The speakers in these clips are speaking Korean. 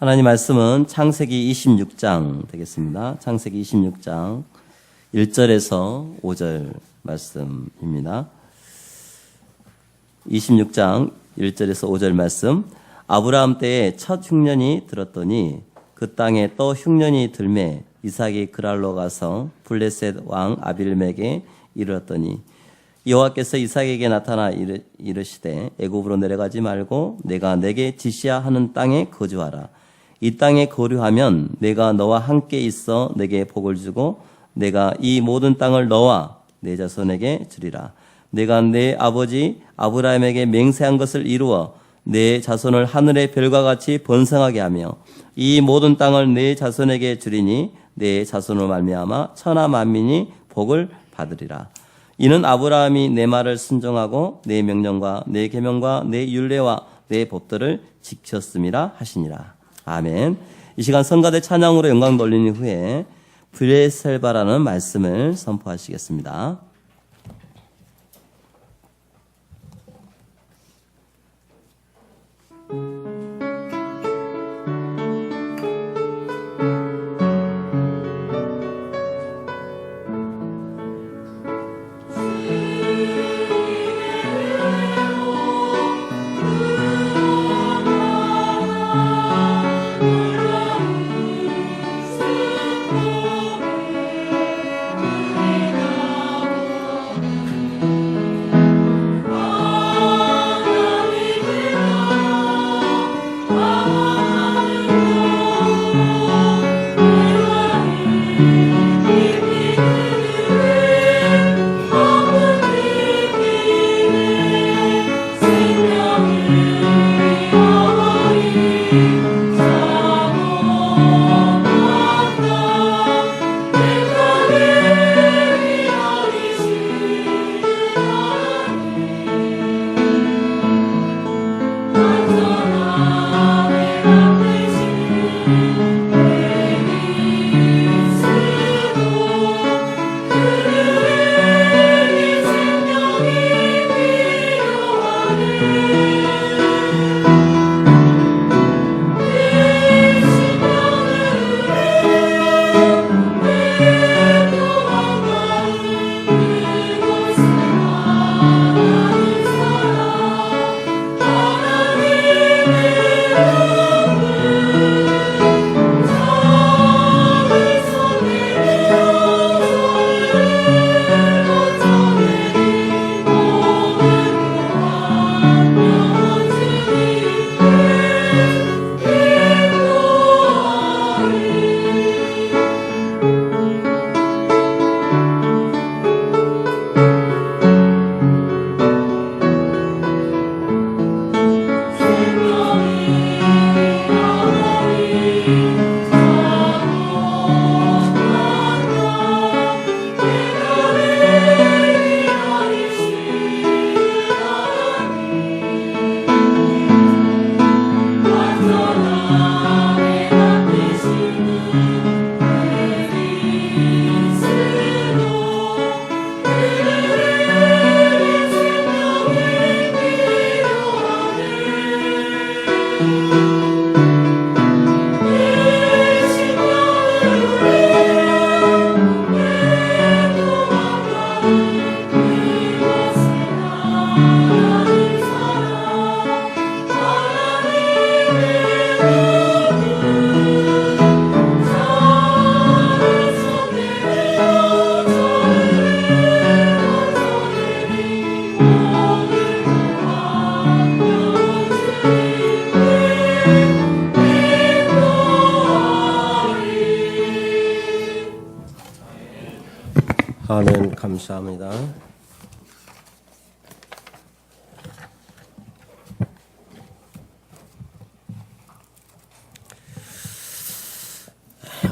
하나님 말씀은 창세기 26장 되겠습니다. 창세기 26장 1절에서 5절 말씀입니다. 26장 1절에서 5절 말씀. 아브라함 때에 첫 흉년이 들었더니 그 땅에 또 흉년이 들매 이삭이 그랄로 가서 블레셋 왕 아빌멕에 이르렀더니 여호와께서 이삭에게 나타나 이르시되 애굽으로 내려가지 말고 내가 내게 지시하는 땅에 거주하라. 이 땅에 거류하면 내가 너와 함께 있어 내게 복을 주고 내가 이 모든 땅을 너와 내 자손에게 주리라. 내가 내 아버지 아브라함에게 맹세한 것을 이루어 내 자손을 하늘의 별과 같이 번성하게 하며 이 모든 땅을 내 자손에게 주리니 내 자손으로 말미암아 천하 만민이 복을 받으리라. 이는 아브라함이 내 말을 순종하고 내 명령과 내 계명과 내 율례와 내 법도를 지켰음이라 하시니라. 아멘. 이 시간 성가대 찬양으로 영광 돌린 후에 브레셀바라는 말씀을 선포하시겠습니다. 아멘. 감사합니다.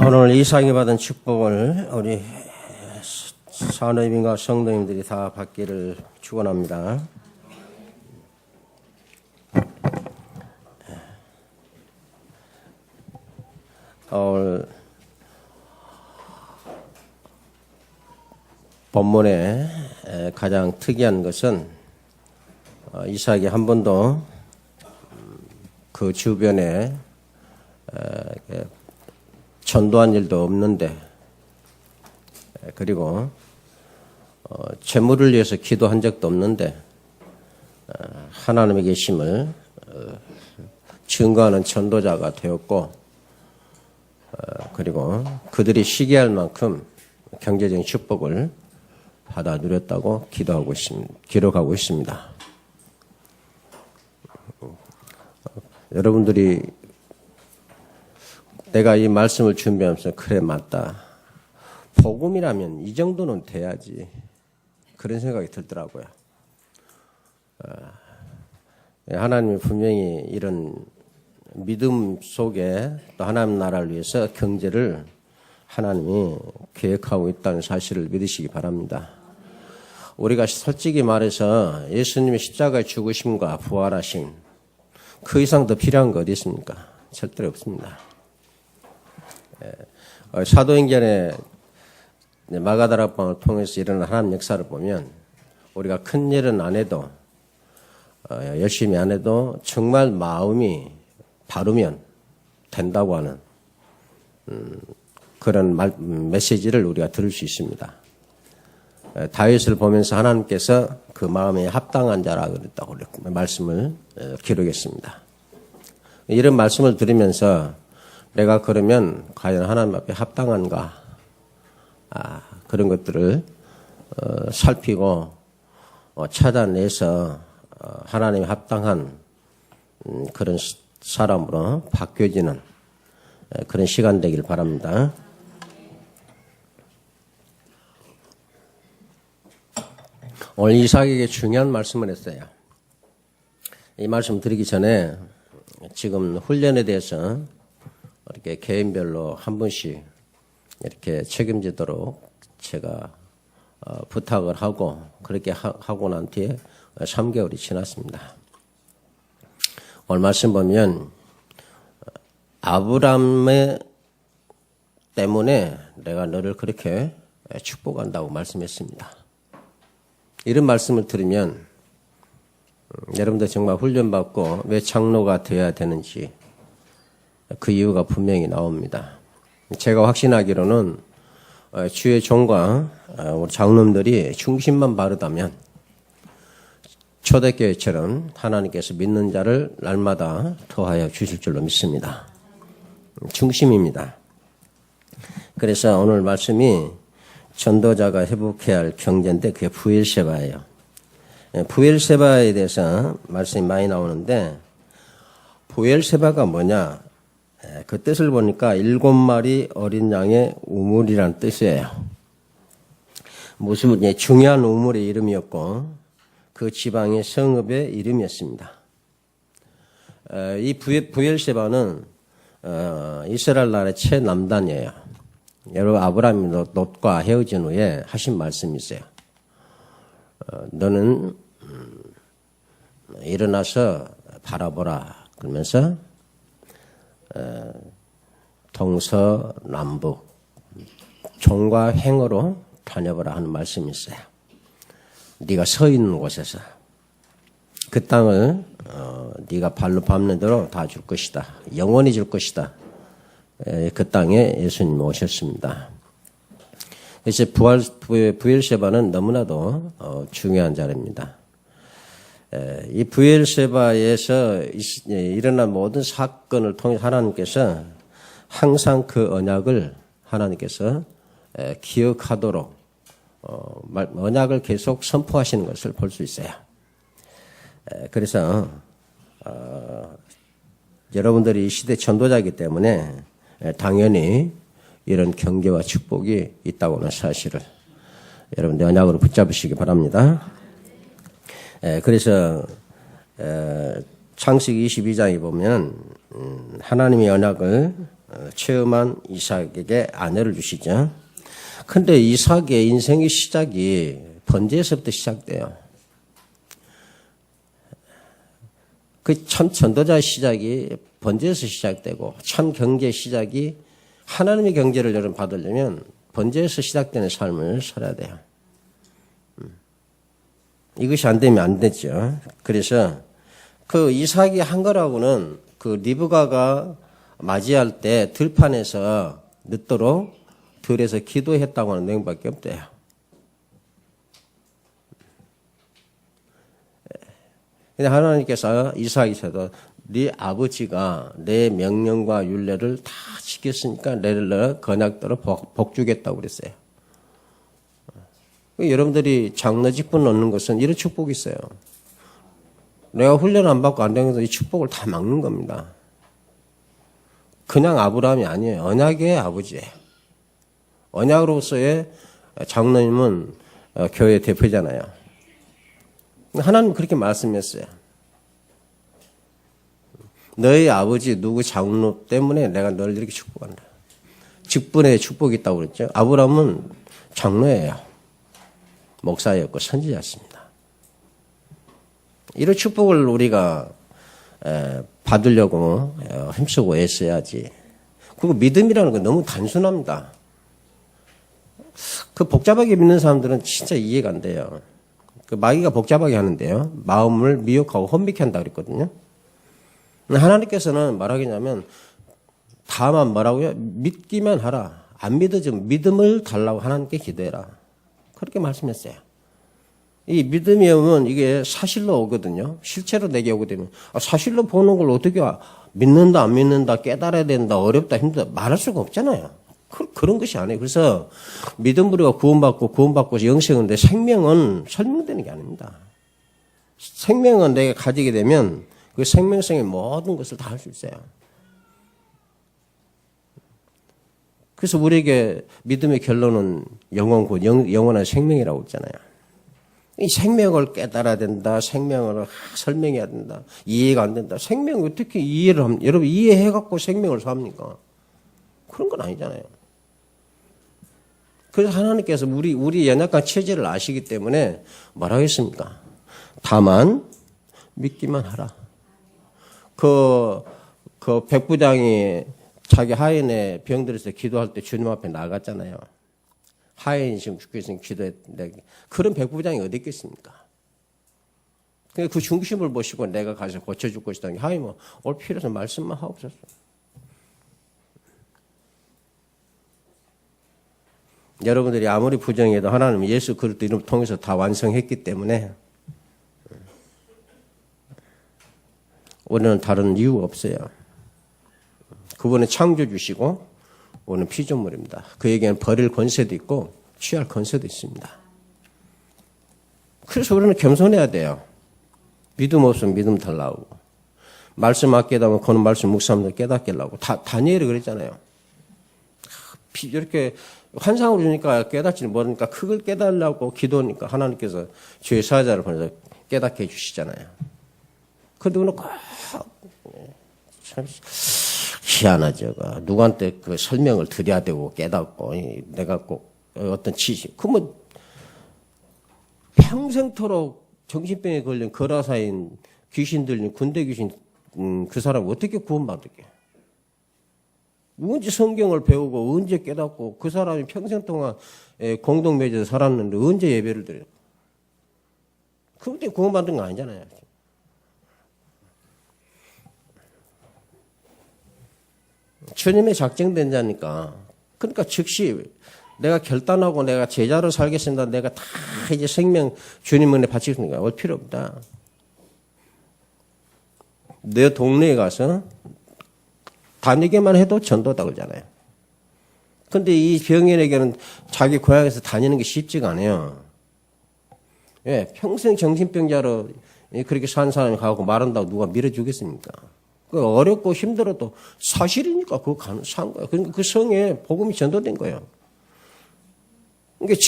오늘 이삭이 받은 축복을 우리 산업인과 성도님들이 다 받기를 축원합니다. 오늘 본문에 가장 특이한 것은 이삭이 한 번도 그 주변에 전도한 일도 없는데, 그리고 재물을 위해서 기도한 적도 없는데 하나님의 계심을 증거하는 전도자가 되었고, 그리고 그들이 시기할 만큼 경제적인 축복을 받아 누렸다고 기록하고 있습니다. 여러분들이 내가 이 말씀을 준비하면서 그래 맞다. 복음이라면 이 정도는 돼야지. 그런 생각이 들더라고요. 하나님이 분명히 이런 믿음 속에 또 하나님 나라를 위해서 경제를 하나님이 계획하고 있다는 사실을 믿으시기 바랍니다. 우리가 솔직히 말해서 예수님의 십자가의 죽으심과 부활하심, 그 이상 더 필요한 거 어디 있습니까? 절대로 없습니다. 사도행전에 마가다락방을 통해서 일어난 하나님 역사를 보면 우리가 큰 일은 안 해도 열심히 안 해도 정말 마음이 바르면 된다고 하는 그런 메시지를 우리가 들을 수 있습니다. 다윗을 보면서 하나님께서 그 마음에 합당한 자라 그랬다고 말씀을 기록했습니다. 이런 말씀을 들으면서 내가 그러면 과연 하나님 앞에 합당한가? 그런 것들을 살피고 찾아내서 하나님에 합당한 그런 사람으로 바뀌어지는 그런 시간 되길 바랍니다. 오늘 이삭에게 중요한 말씀을 했어요. 이 말씀 드리기 전에 지금 훈련에 대해서 이렇게 개인별로 한 분씩 이렇게 책임지도록 제가 부탁을 하고 그렇게 하고 난 뒤에 3개월이 지났습니다. 오늘 말씀 보면 아브라함 때문에 내가 너를 그렇게 축복한다고 말씀했습니다. 이런 말씀을 들으면 여러분들 정말 훈련받고 왜 장로가 되어야 되는지 그 이유가 분명히 나옵니다. 제가 확신하기로는 주의 종과 우리 장로님들이 중심만 바르다면 초대교회처럼 하나님께서 믿는 자를 날마다 더하여 주실 줄로 믿습니다. 중심입니다. 그래서 오늘 말씀이 전도자가 회복해야 할 경제인데 그게 부엘세바예요. 부엘세바에 대해서 말씀이 많이 나오는데 부엘세바가 뭐냐? 그 뜻을 보니까 7마리 어린 양의 우물이라는 뜻이에요. 무슨 중요한 우물의 이름이었고 그 지방의 성읍의 이름이었습니다. 이 부엘세바는 이스라엘 나라의 최남단이에요. 여러분 아브라함이 롯과 헤어진 후에 하신 말씀이 있어요. 너는 일어나서 바라보라 그러면서 동서남북 종과 행으로 다녀보라 하는 말씀이 있어요. 네가 서 있는 곳에서 그 땅을 네가 발로 밟는 대로 다 줄 것이다. 영원히 줄 것이다. 그 땅에 예수님이 오셨습니다. 그래서 부엘세바는 너무나도 중요한 자리입니다. 이 부엘세바에서 일어난 모든 사건을 통해 하나님께서 항상 그 언약을 하나님께서 기억하도록 언약을 계속 선포하시는 것을 볼 수 있어요. 그래서 여러분들이 이 시대 전도자이기 때문에 당연히 이런 경계와 축복이 있다고 하는 사실을 여러분들 언약으로 붙잡으시기 바랍니다. 그래서 창세기 22장에 보면 하나님의 언약을 체험한 이삭에게 아내를 주시죠. 근데 이삭의 인생의 시작이 번제에서부터 시작돼요. 그 참 전도자의 시작이 번제에서 시작되고 참 경제의 시작이 하나님의 경제를 여러분 받으려면 번제에서 시작되는 삶을 살아야 돼요. 이것이 안 되면 안 되죠. 그래서 그 이삭이 한 거라고는 그 리브가가 맞이할 때 들판에서 늦도록 들에서 기도했다고 하는 내용밖에 없대요. 근데 하나님께서 이삭에게도 네 아버지가 내 명령과 율례를 다 지켰으니까 너를 건약대로 복 주겠다고 그랬어요. 여러분들이 장로 직분 얻는 것은 이런 축복이 있어요. 내가 훈련 안 받고 안 되는 것은 이 축복을 다 막는 겁니다. 그냥 아브라함이 아니에요. 언약의 아버지예요. 언약으로서의 장로님은 교회 대표잖아요. 하나님 그렇게 말씀했어요. 너희 아버지 누구 장로 때문에 내가 너를 이렇게 축복한다. 직분에 축복이 있다고 그랬죠. 아브라함은 장로예요. 목사였고 선지자였습니다. 이런 축복을 우리가 받으려고 힘쓰고 애써야지. 그리고 믿음이라는 건 너무 단순합니다. 그 복잡하게 믿는 사람들은 진짜 이해가 안 돼요. 그 마귀가 복잡하게 하는데요. 마음을 미혹하고 혼미케 한다고 그랬거든요. 하나님께서는 뭐라겠냐면 다만 뭐라고요? 믿기만 하라. 안 믿어지면 믿음을 달라고 하나님께 기도해라. 그렇게 말씀했어요. 이 믿음이 오면 이게 사실로 오거든요. 실체로 내게 오게 되면 사실로 보는 걸 어떻게 믿는다 안 믿는다 깨달아야 된다 어렵다 힘들다 말할 수가 없잖아요. 그런 것이 아니에요. 그래서 믿음으로 구원받고 영생인데 생명은 설명되는 게 아닙니다. 생명은 내가 가지게 되면 그 생명성의 모든 것을 다 할 수 있어요. 그래서 우리에게 믿음의 결론은 영원한 생명이라고 했잖아요. 이 생명을 깨달아야 된다. 생명을 설명해야 된다. 이해가 안 된다. 생명을 어떻게 이해를 합니까? 여러분 이해해갖고 생명을 삽니까? 그런 건 아니잖아요. 그래서 하나님께서 우리 연약한 체질을 아시기 때문에 뭐라고 했습니까? 다만 믿기만 하라. 그 백부장이 자기 하인의 병들어서 기도할 때 주님 앞에 나갔잖아요. 하인이 지금 죽고 있으니 기도했는데 그런 백부장이 어디 있겠습니까? 그 중심을 보시고 내가 가서 고쳐줄 것이다. 하인이 뭐 올 필요해서 말씀만 하고 있었어. 여러분들이 아무리 부정해도 하나님은 예수 그리스도 이름을 통해서 다 완성했기 때문에 우리는 다른 이유가 없어요. 그분은 창조주시고 우리는 피조물입니다. 그에게는 버릴 권세도 있고 취할 권세도 있습니다. 그래서 우리는 겸손해야 돼요. 믿음 없으면 믿음 달라고. 말씀 안 깨닫으면 그는 말씀 묵상하면서 깨닫게 하려고. 다니엘이 그랬잖아요. 이렇게 환상을 주니까 깨닫지 모르니까 그걸 깨달으려고 기도하니까 하나님께서 주의 사자를 보내서 깨닫게 해주시잖아요. 그런데 우리는 참 희한하죠. 누구한테 그 설명을 드려야 되고 깨닫고 내가 꼭 어떤 지식. 그러면 평생토록 정신병에 걸린 거라사인 귀신 들린 군대 귀신 그 사람 어떻게 구원받을게? 언제 성경을 배우고 언제 깨닫고 그 사람이 평생 동안 공동 맺어서 살았는데 언제 예배를 드려? 그때 구원받은 거 아니잖아요. 주님의 작정된 자니까. 그러니까 즉시 내가 결단하고 내가 제자로 살겠습니다. 내가 다 이제 생명 주님 은혜 바치겠습니다. 올 필요 없다. 내 동네에 가서 다니기만 해도 전도다 그러잖아요. 그런데 이 병인에게는 자기 고향에서 다니는 게 쉽지가 않아요. 예, 평생 정신병자로 그렇게 산 사람이 가고 말한다고 누가 밀어주겠습니까? 어렵고 힘들어도 사실이니까 그거 산 거예요. 그러니까 그 성에 복음이 전도된 거예요. 그러니까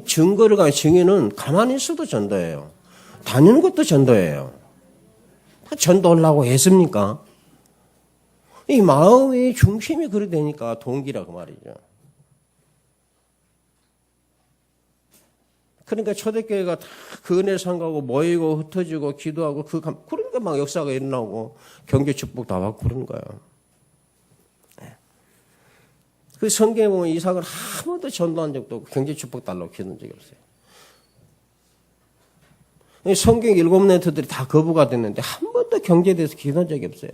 증거를 가진 증인은 가만히 있어도 전도예요. 다니는 것도 전도예요. 전도하려고 했습니까? 이 마음의 중심이 그래 되니까 동기라고 말이죠. 그러니까 초대교회가 다 그 은혜 상가고 모이고 흩어지고 기도하고 그러니까 막 역사가 일어나고 경제 축복 다 받고 그런 거예요. 그 성경에 보면 이삭은 한 번도 전도한 적도 없고 경제 축복 달라고 기도한 적이 없어요. 성경 7 멘트들이 다 거부가 됐는데 한 번도 경제에 대해서 기도한 적이 없어요.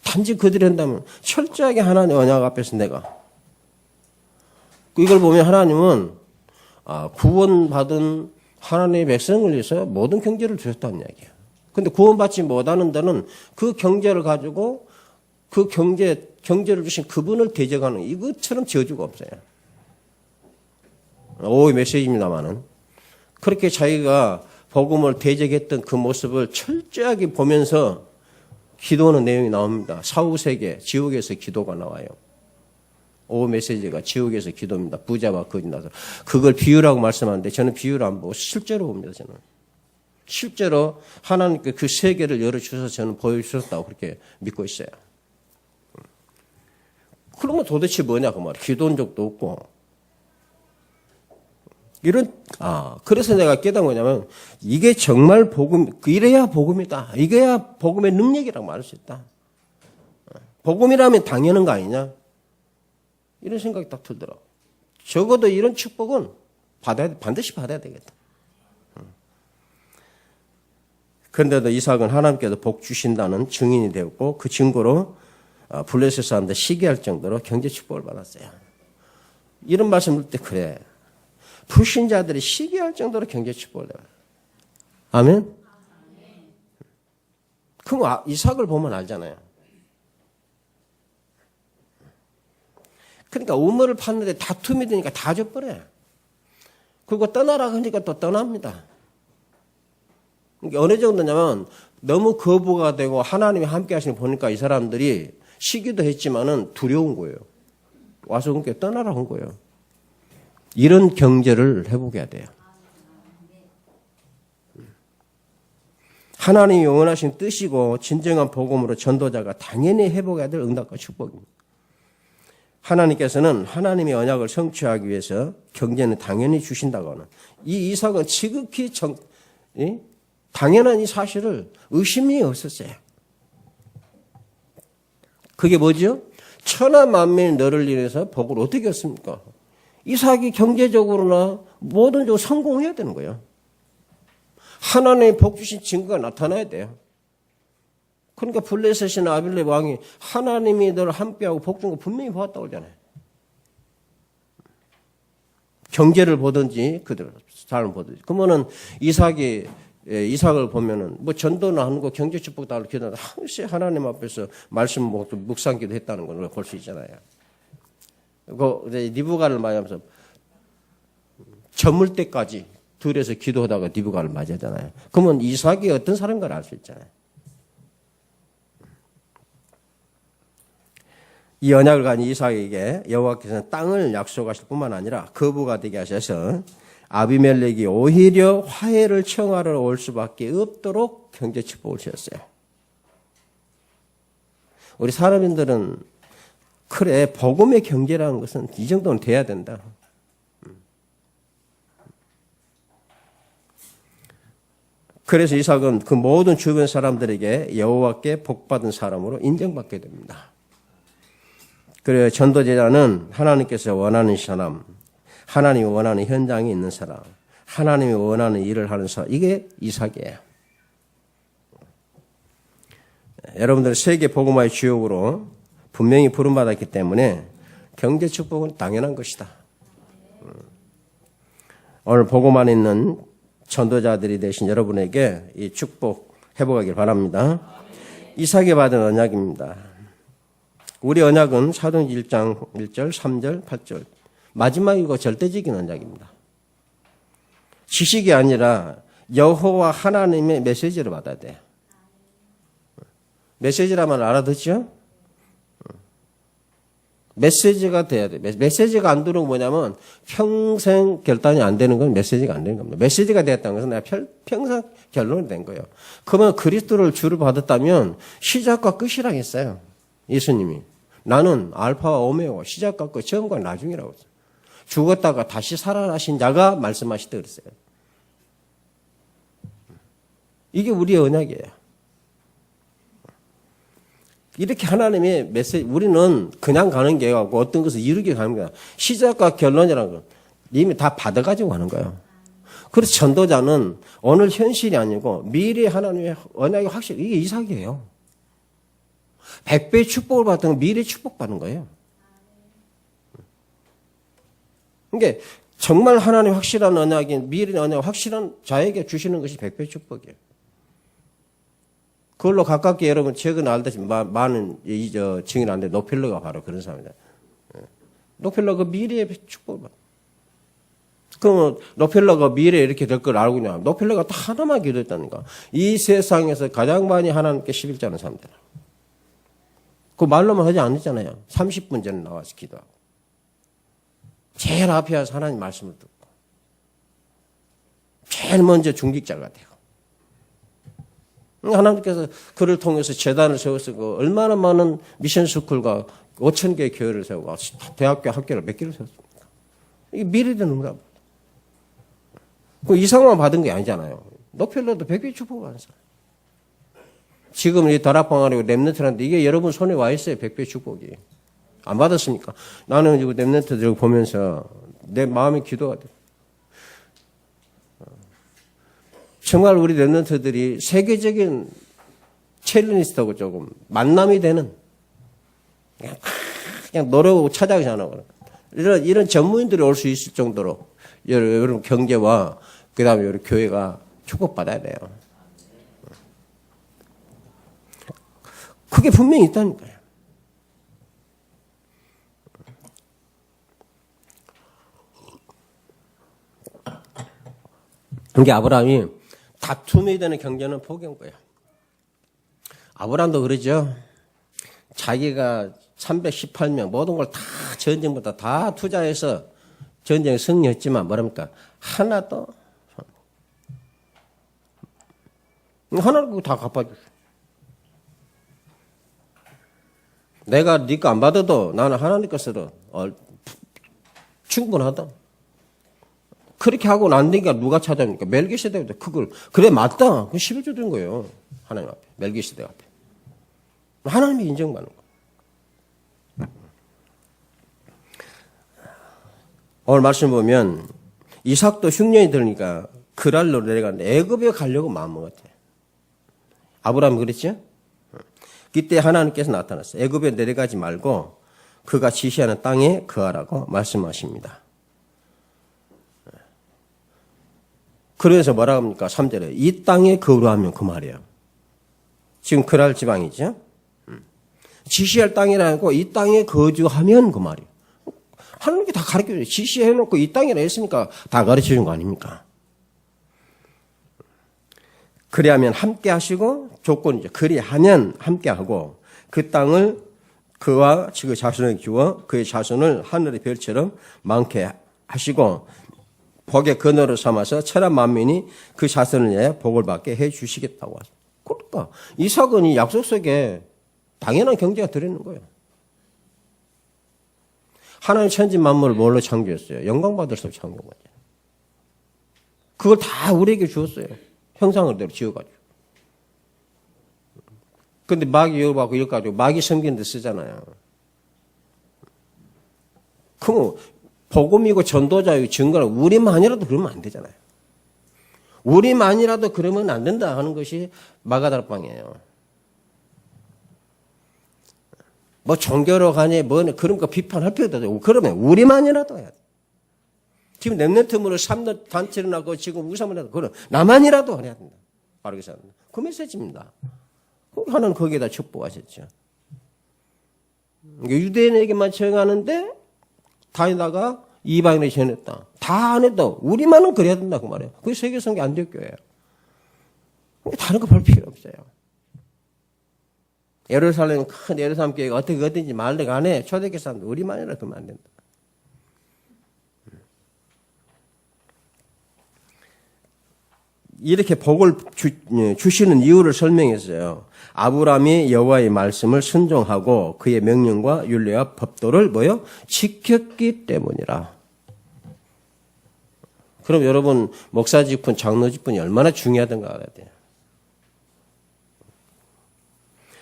단지 그들이 한다면 철저하게 하나님의 언약 앞에서 내가 이걸 보면 하나님은 구원받은 하나님의 백성을 위해서 모든 경제를 주셨다는 이야기예요. 근데 구원받지 못하는 데는 그 경제를 가지고 그 경제를 주신 그분을 대적하는 이것처럼 저주가 없어요. 오의 메시지입니다만은 그렇게 자기가 복음을 대적했던 그 모습을 철저하게 보면서 기도하는 내용이 나옵니다. 사후세계, 지옥에서 기도가 나와요. 오 메시지가 지옥에서 기도입니다. 부자와 거지 나서 그걸 비유라고 말씀하는데 저는 비유를 안 보고 실제로 봅니다. 저는 실제로 하나님께 그 세계를 열어주셔서 저는 보여주셨다고 그렇게 믿고 있어요. 그러면 도대체 뭐냐 그 말이에요. 기도한 적도 없고 그래서 내가 깨달은 거냐면 이게 정말 이래야 복음이다. 이게야 복음의 능력이라고 말할 수 있다. 복음이라면 당연한 거 아니냐? 이런 생각이 딱 들더라고. 적어도 이런 축복은 반드시 받아야 되겠다. 그런데도 이삭은 하나님께서 복 주신다는 증인이 되었고 그 증거로 블레셋 사람들 시기할 정도로 경제 축복을 받았어요. 이런 말씀을 들 때 그래. 불신자들이 시기할 정도로 경제 축복을 받아요. 아멘? 그럼 이삭을 보면 알잖아요. 그러니까 우물을 팠는데 다툼이 되니까 다 줘버려요. 그리고 떠나라 하니까 또 떠납니다. 그러니까 어느 정도냐면 너무 거부가 되고 하나님이 함께 하시는 거 보니까 이 사람들이 시기도 했지만은 두려운 거예요. 와서 그렇게 떠나라 한 거예요. 이런 경제를 회복해야 돼요. 하나님이 원하신 뜻이고 진정한 복음으로 전도자가 당연히 회복해야 될 응답과 축복입니다. 하나님께서는 하나님의 언약을 성취하기 위해서 경제는 당연히 주신다고 하는 이 이삭은 지극히 당연한 이 사실을 의심이 없었어요. 그게 뭐죠? 천하 만민이 너를 인해서 복을 어떻게 얻습니까? 이삭이 경제적으로나 모든 쪽으로 성공해야 되는 거예요. 하나님의 복 주신 증거가 나타나야 돼요. 그러니까 블레셋이나 아빌렙 왕이 하나님이 너를 함께하고 복 준 거 분명히 보았다고 그러잖아요. 경제를 보든지 그들 삶을 보든지. 그러면은 이삭을 보면은 뭐 전도는 하는 거 경제 축복 달라고 기도하는데 항상 하나님 앞에서 말씀 묵상기도 했다는 걸 볼 수 있잖아요. 그 니부갓을 맞이하면서 저물 때까지 들에서 기도하다가 니부갓을 맞이하잖아요. 그러면 이삭이 어떤 사람인가를 알 수 있잖아요. 이 언약을 가진 이삭에게 여호와께서는 땅을 약속하실 뿐만 아니라 거부가 되게 하셔서 아비멜렉이 오히려 화해를 청하러 올 수밖에 없도록 경제 축복을 주셨어요. 우리 사람들은 그래 복음의 경제라는 것은 이 정도는 돼야 된다. 그래서 이삭은 그 모든 주변 사람들에게 여호와께 복받은 사람으로 인정받게 됩니다. 그래서 전도제자는 하나님께서 원하는 사람, 하나님이 원하는 현장에 있는 사람, 하나님이 원하는 일을 하는 사람, 이게 이삭이에요. 여러분들 세계 복음화의 주역으로 분명히 부름받았기 때문에 경제 축복은 당연한 것이다. 오늘 복음안에 있는 전도자들이 되신 여러분에게 이 축복 회복하길 바랍니다. 이삭이 받은 언약입니다. 우리 언약은 사도행전 1장 1절, 3절, 8절 마지막이고 절대적인 언약입니다. 지식이 아니라 여호와 하나님의 메시지를 받아야 돼요. 메시지라면 알아듣죠? 메시지가 돼야 돼요. 메시지가 안 들어오면 뭐냐면 평생 결단이 안 되는 건 메시지가 안 되는 겁니다. 메시지가 되었다는 것은 내가 평생 결론이 된 거예요. 그러면 그리스도를 주를 받았다면 시작과 끝이라고 했어요. 예수님이. 나는 알파와 오메오와 시작과 끝, 처음과 나중이라고 했어요. 죽었다가 다시 살아나신 자가 말씀하시다 그랬어요. 이게 우리의 언약이에요. 이렇게 하나님의 메시지, 우리는 그냥 가는 게 아니고 어떤 것을 이루게 가는 거야. 시작과 결론이라는 건 이미 다 받아가지고 가는 거예요. 그래서 전도자는 오늘 현실이 아니고 미래 하나님의 언약이 확실히 이게 이삭이에요. 100배의 축복을 받은 건 미래 축복받는 거예요. 그러니까 정말 하나님 확실한 언약인 미래 언약 확실한 자에게 주시는 것이 100배 축복이에요. 그걸로 가깝게 여러분 최근 알다시피 많은 증인한데 노펠러가 바로 그런 사람이다. 노펠러 그 미래의 축복을 받아. 그러면 노펠러가 미래에 이렇게 될 걸 알고 있냐? 노펠러가 딱 하나만 기도했다니까. 이 세상에서 가장 많이 하나님께 11자는 사람들. 그 말로만 하지 않았잖아요. 30분 전에 나와서 기도하고. 제일 앞에 와서 하나님 말씀을 듣고. 제일 먼저 중직자가 되고. 하나님께서 그를 통해서 재단을 세웠고 얼마나 많은 미션 스쿨과 5,000개의 교회를 세우고 대학교 학교를 몇 개를 세웠습니까? 이게 미래도 너무나 그 이상만 받은 게 아니잖아요. 노펠러도 100배 축복을 받은 사람. 지금 이 다락방아리고 랩런트라는데 이게 여러분 손에 와 있어요. 100배 축복이. 안 받았습니까? 나는 이거 랩런트들 보면서 내 마음이 기도가 돼. 정말 우리 랩런트들이 세계적인 첼리니스트하고 조금 만남이 되는 그냥 노력하고 찾아가지 않아. 이런 전문인들이 올 수 있을 정도로 여러분 경제와 그 다음에 우리 교회가 축복받아야 돼요. 그게 분명히 있다니까요. 그러니까 아브라함이 다툼이 되는 경제는 포기한 거예요. 아브라함도 그러죠. 자기가 318명 모든 걸 다 전쟁보다 다 투자해서 전쟁에 승리했지만 뭐랍니까? 하나도 그거 다 갚아주죠. 내가 네 거 안 받아도 나는 하나님 것으로 충분하다. 그렇게 하고 난 되니까 누가 찾아옵니까? 멜기세덱도 그걸 그래 맞다. 그 11조 된 거예요. 하나님 앞에 멜기세덱 앞에 하나님이 인정받는 거. 오늘 말씀 보면 이삭도 흉년이 들으니까 그랄로 내려가는데 애굽에 가려고 마음먹었대. 아브라함이 그랬죠? 그때 하나님께서 나타났어요. 애굽에 내려가지 말고 그가 지시하는 땅에 거하라고 말씀하십니다. 그래서 뭐라고 합니까? 3절에 이 땅에 거하면 그 말이에요. 지금 그랄 지방이죠? 지시할 땅이라고 이 땅에 거주하면 그 말이에요. 하나님께 다 가르쳐줘요. 지시해놓고 이 땅이라 했으니까 다 가르쳐준 거 아닙니까? 그리하면 함께 하시고 조건이죠. 그리하면 함께 하고 그 땅을 그와 그 자손에게 주어 그의 자손을 하늘의 별처럼 많게 하시고 복의 근원으로 삼아서 천하 만민이 그 자손을 위해 복을 받게 해 주시겠다고 하죠. 그러니까 이삭은 이 약속 속에 당연한 경제가 들어있는 거예요. 하나님 천지 만물을 뭘로 창조했어요? 영광받을 수 창조한 거죠. 그걸 다 우리에게 주었어요. 형상대로 지어가지고. 근데 마귀 열받고 이래가지고 마귀 섬기는 데 쓰잖아요. 그럼 복음이고 전도자이고 증거는 우리만이라도 그러면 안 되잖아요. 우리만이라도 그러면 안 된다 하는 것이 마가다락방이에요. 뭐 종교로 가니 뭐 그런 거 비판할 필요도 없고 그러면 우리만이라도 해야 돼. 지금 랩런트물을 3년 단체를 하고 지금 우상을 해도 그럼 나만이라도 해야 된다. 바로 그 메시지입니다. 하나는 거기에다 축복하셨죠. 유대인에게만 정하는데 다니다가 이방인에 전했다. 다 안 해도 우리만은 그래야 된다 그 말이에요. 그게 세계성계 안디옥교회예요. 다른 거 볼 필요 없어요. 예루살렘 큰 예루살렘 교회가 어떻게든지 말도 간에 초대교회 사람들 우리만이라 그러면 안 된다. 이렇게 복을 주시는 이유를 설명했어요. 아브라함이 여호와의 말씀을 순종하고 그의 명령과 율례와 법도를 지켰기 때문이라. 그럼 여러분 목사 직분, 장로 직분이 얼마나 중요하던가 알아야 돼요.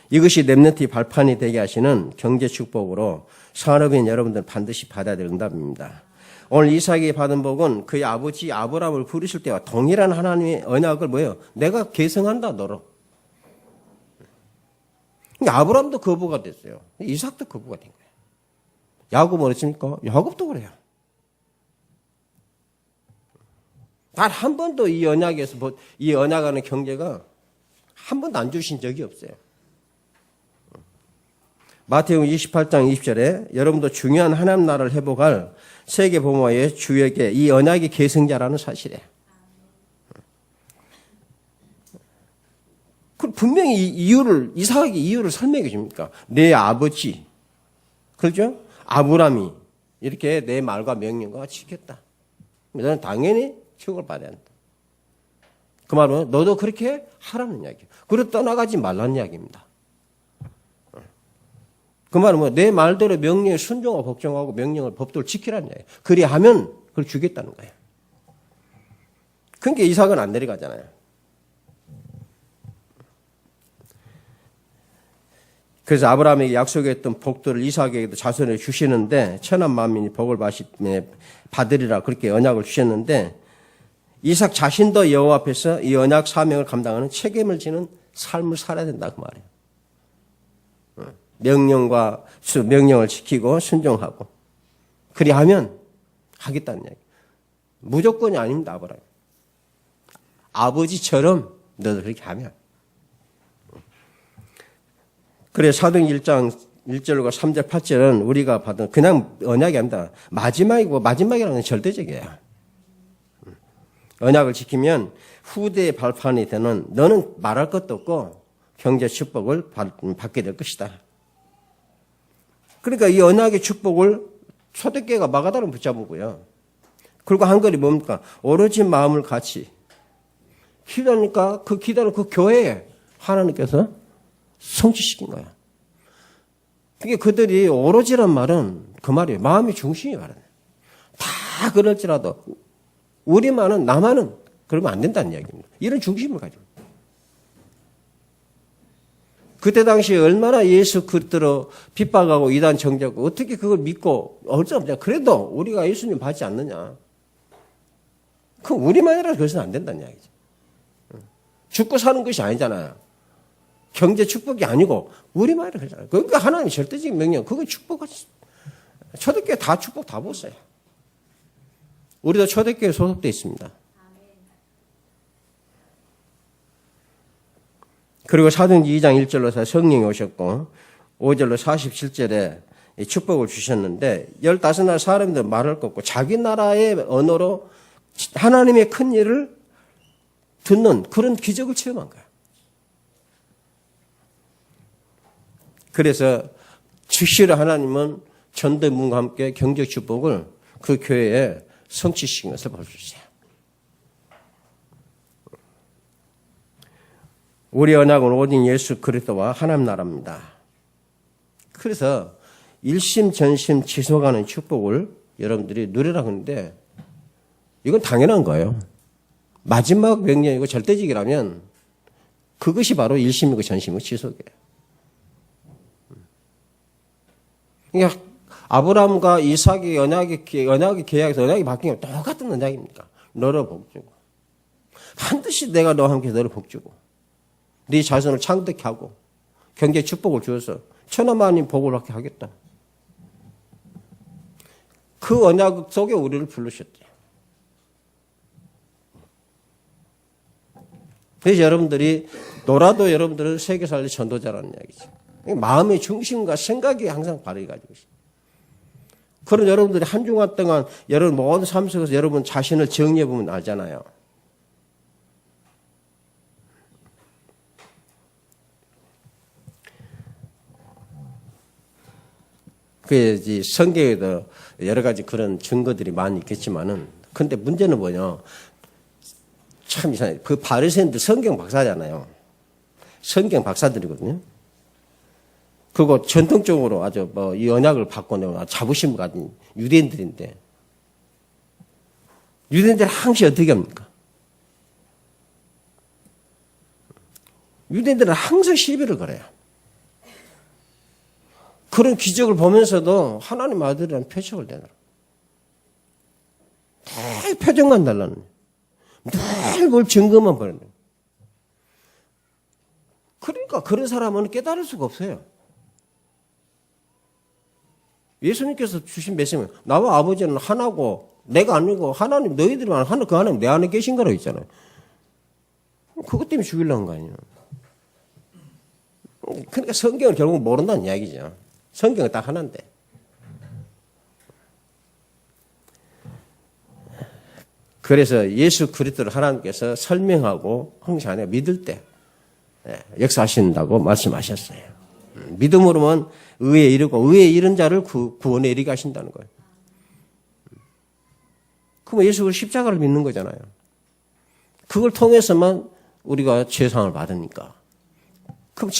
이것이 렘넌트 발판이 되게 하시는 경제 축복으로 산업인 여러분들 반드시 받아야 될 응답입니다. 오늘 이삭이 받은 복은 그의 아버지 아브라함을 부르실 때와 동일한 하나님의 언약을 내가 계승한다 너로. 그러니까 아브라함도 거부가 됐어요. 이삭도 거부가 된 거예요. 야곱은 어떻습니까? 야곱도 그래요. 단 한 번도 이 언약에서, 이 언약하는 경제가 한 번도 안 주신 적이 없어요. 마태복음 28장 20절에 여러분도 중요한 하나님 나라를 회복할 세계 보모의 주역에 이 언약의 계승자라는 사실이에요. 그럼 분명히 이삭이 이유를 설명해 줍니까? 내 아버지, 그렇죠? 아브라함이 이렇게 내 말과 명령과 지켰다. 너는 당연히 축복을 받아야 한다. 그 말은 너도 그렇게 하라는 이야기예요. 그리고 떠나가지 말라는 이야기입니다. 그 말은 뭐 내 말대로 명령에 순종하고 복종하고 명령을 법도를 지키라는 이야기예요. 그리하면 그걸 주겠다는 거예요. 그러니까 이삭은 안 내려가잖아요. 그래서 아브라함에게 약속했던 복들을 이삭에게도 자손을 주시는데 천한 만민이 복을 받으리라 그렇게 언약을 주셨는데 이삭 자신도 여호와 앞에서 이 언약 사명을 감당하는 책임을 지는 삶을 살아야 된다 그 말이에요. 명령을 지키고 순종하고 그리하면 하겠다는 얘기. 무조건이 아닙니다. 아브라함. 아버지처럼 너도 그렇게 하면. 그래 사도행 1장 1절과 3절 8절은 우리가 받은 그냥 언약이 아닙니다. 마지막이고 마지막이라는 건 절대적이에요. 언약을 지키면 후대의 발판이 되는 너는 말할 것도 없고 경제 축복을 받게 될 것이다. 그러니까 이 언약의 축복을 초대교회가 마가다를 붙잡고요. 그리고 한 글이 뭡니까? 오로지 마음을 같이 기도하니까 그 기도는 그 교회에 하나님께서 성취시킨 거야. 그게 그들이 오로지란 말은 그 말이에요. 마음이 중심이 말하네. 다 그럴지라도 우리만은 나만은 그러면 안 된다는 이야기입니다. 이런 중심을 가지고. 그때 당시에 얼마나 예수 그리스도로 핍박하고 이단 정죄하고 어떻게 그걸 믿고 어쩌냐. 그래도 우리가 예수님 받지 않느냐. 그럼 우리만이라도 그것은 안 된다는 이야기죠. 죽고 사는 것이 아니잖아요. 경제 축복이 아니고 우리만이라도 그러잖아요. 그러니까 하나님의 절대적인 명령 그거 축복하지. 초대교회 다 축복 다 보았어요. 우리도 초대교회에 소속되어 있습니다. 그리고 사도행전 2장 1절로 성령이 오셨고 5절로 47절에 축복을 주셨는데 15날 사람들 말할 것 없고 자기 나라의 언어로 하나님의 큰 일을 듣는 그런 기적을 체험한 거예요. 그래서 즉시로 하나님은 전대문과 함께 경제 축복을 그 교회에 성취시킨 것을 볼 수 있어요. 우리 언약은 오직 예수 그리스도와 하나님 나라입니다. 그래서 일심전심 지속하는 축복을 여러분들이 누리라고 하는데 이건 당연한 거예요. 마지막 명령이고 절대적이라면 그것이 바로 일심이고 전심이고 지속이에요. 그러니까 아브라함과 이삭의 언약의 계약에서 언약이 바뀌면 똑같은 언약입니까? 너를 복주고 반드시 내가 너와 함께 너를 복주고 네 자손을 창대케 하고 경제 축복을 주어서 천하만인 복을 받게 하겠다. 그 언약 속에 우리를 부르셨대요. 그래서 여러분들이 놀아도 여러분들은 세계 살리 전도자라는 이야기죠. 마음의 중심과 생각이 항상 발휘 가지고 있습니다. 그런 여러분들이 한 주간 동안 여러분 모든 삶 속에서 여러분 자신을 정리해 보면 알잖아요. 그 성경에도 여러 가지 그런 증거들이 많이 있겠지만은 근데 문제는 뭐냐? 참 이상해. 그 바리새인들 성경 박사잖아요. 성경 박사들이거든요. 그리고 전통적으로 아주 이 언약을 바꿔내고 자부심을 가진 유대인들인데 유대인들 항상 어떻게 합니까? 유대인들은 항상 시비를 걸어요. 그런 기적을 보면서도 하나님 아들이라는 표적을 내놔라. 늘 표적만 달라는 늘 뭘 증거만 보내는 그러니까 그런 사람은 깨달을 수가 없어요. 예수님께서 주신 말씀은 나와 아버지는 하나고 내가 아니고 하나님 너희들만 하나 그 하나님 내 안에 계신 거라고 있잖아요. 그것 때문에 죽이려는 거 아니에요. 그러니까 성경을 결국 모른다는 이야기죠. 성경은 딱 하나인데. 그래서 예수 그리스도를 하나님께서 설명하고 항상 안에 믿을 때 역사하신다고 말씀하셨어요. 믿음으로만 의에 이르고 의에 이른 자를 구원에 이르게 하신다는 거예요. 그럼 예수 그리스도 십자가를 믿는 거잖아요. 그걸 통해서만 우리가 죄상을 받으니까. 그럼